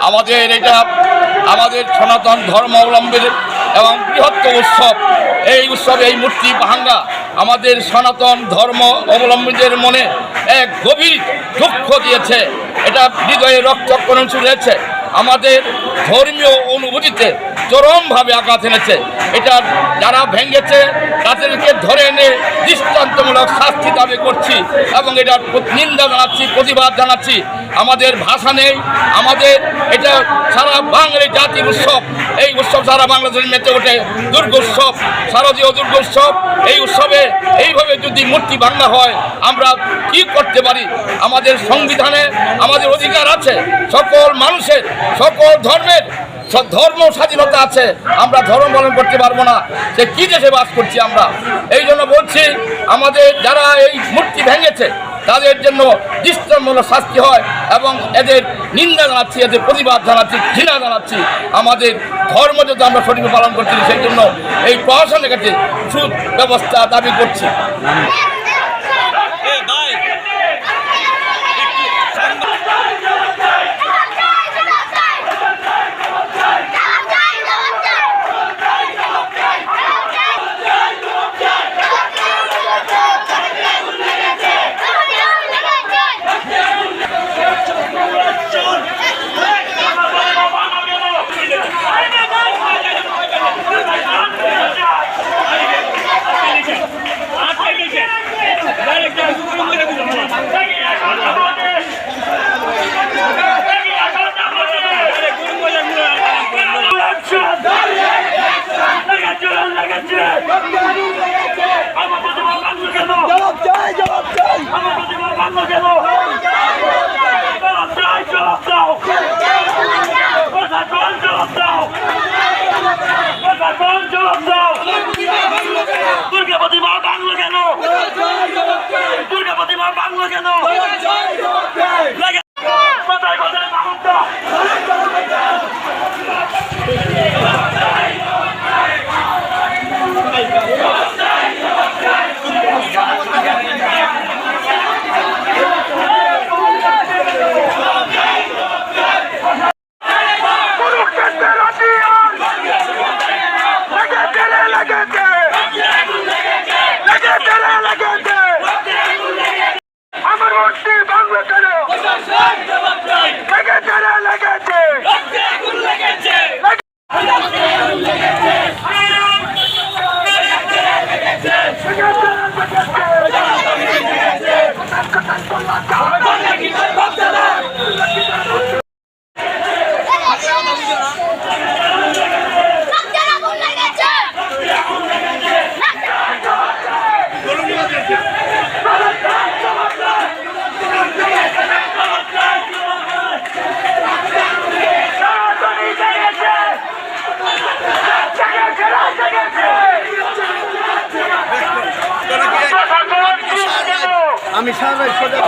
আমাদের এটা আমাদের সনাতন ধর্মাবলম্বীদের এবং বৃহত্তর উৎসব। এই উৎসবে এই মূর্তি ভাঙ্গা আমাদের সনাতন ধর্ম অবলম্বীদের মনে এক গভীর দুঃখ দিয়েছে। এটা হৃদয়ে রক্তক্ষরণ শুনেছে, আমাদের ধর্মীয় অনুভূতিতে চরমভাবে আঘাত এনেছে। এটা যারা ভেঙেছে তাদেরকে ধরে এনে দৃষ্টান্তমূলক শাস্তি দাবি করছি এবং এটার নিন্দা জানাচ্ছি, প্রতিবাদ জানাচ্ছি। আমাদের ভাষা নেই, আমাদের এটা সারা বাঙালি জাতির উৎসব। এই উৎসব সারা বাংলাদেশে মেতে ওঠে দুর্গোৎসব, শারদীয় দুর্গোৎসব। এই উৎসবে এইভাবে যদি মূর্তি ভাঙা হয় আমরা কি করতে পারি? আমাদের সংবিধানে আমাদের অধিকার আছে, সকল মানুষের সকল ধর্মের ধর্ম স্বাধীনতা আছে। আমরা ধর্ম পালন করতে পারবো না, সে কী দেশে বাস করছি আমরা? এই জন্য বলছি আমাদের যারা এই মূর্তি ভেঙেছে তাদের জন্য দৃষ্টান্তমূলক শাস্তি হয় এবং এদের নিন্দা জানাচ্ছি, এদের প্রতিবাদ জানাচ্ছি, ঘৃণা জানাচ্ছি। আমাদের ধর্ম যদি আমরা সঠিক পালন করছি সেই জন্য এই প্রশাসনের কাছে সুব্যবস্থা দাবি করছি। দুর্গাপতি মা বাংলো কেন? দুর্গাপতি মা বাংলো কেন? কোথায় কোথায় মাহমুদা? আমি সারা সোজা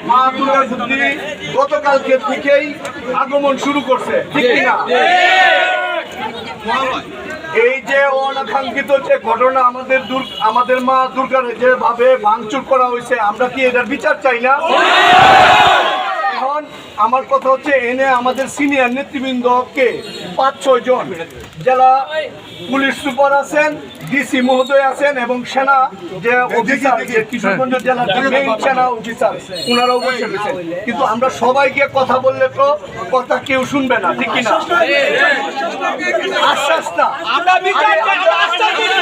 মা দুর্গা সত্যি গতকালকে থেকেই আগমন শুরু করছে, ঠিক কিনা? এই যে অনাকাঙ্ক্ষিত যে ঘটনা আমাদের মা দুর্গার যেভাবে ভাঙচুর করা হয়েছে, আমরা কি এটার বিচার চাই না? এখন আমার কথা হচ্ছে, এনে আমাদের সিনিয়র নেতৃবৃন্দকে 5-6 জন জেলা পুলিশ সুপার আছেন, ডিসি মহোদয় আছেন এবং সেনা যে অফিসার, কিশোরগঞ্জ জেলার যে মেইন সেনা অফিসার, ওনারাও বসে রয়েছেন। কিন্তু আমরা সবাইকে কথা বললে তো কথা কেউ শুনবে না, ঠিক কিনা? আশ্বাস না, আমরা বিচার চাই, আমরা আশ্বাস দিই না।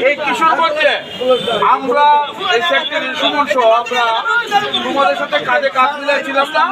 এই কিশোরগঞ্জে আমরা এই সেক্টরের সুমন সহ আমরা তোমাদের সাথে কাজে কাজ মিলাইছিলাম না?